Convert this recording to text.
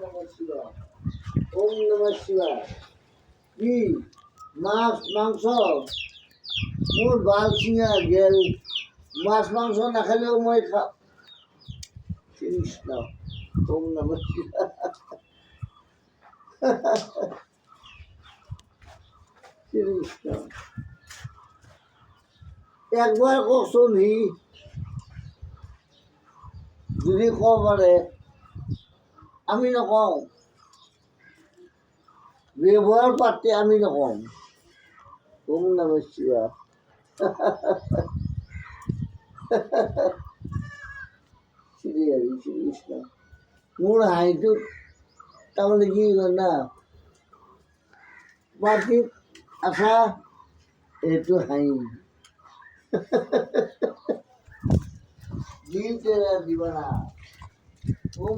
নমঃ শিবায়। ওম নমঃ শিবায়। কি মাছ মাংস মোৰ বাল চিঙা গেল, মাছ মাংস নাখালেও মই খাওঁ। কৃষ্ণ ওম নমঃ শিবায়। কৃষ্ণ একবাৰ কওকচোন, সি যদি ক'ব পাৰে, আমি নকওঁ। ব্যৱহাৰ পাতি আমি নকওঁ। ওম নমঃ শিবায়। শ্ৰী হৰি শ্ৰী কৃষ্ণ। মোৰ হাঁহিটোত তাৰমানে কি জানা, পাৰ্টিত আছা এইটো হাঁহি। দিল তেৰা দিৱানা। ওম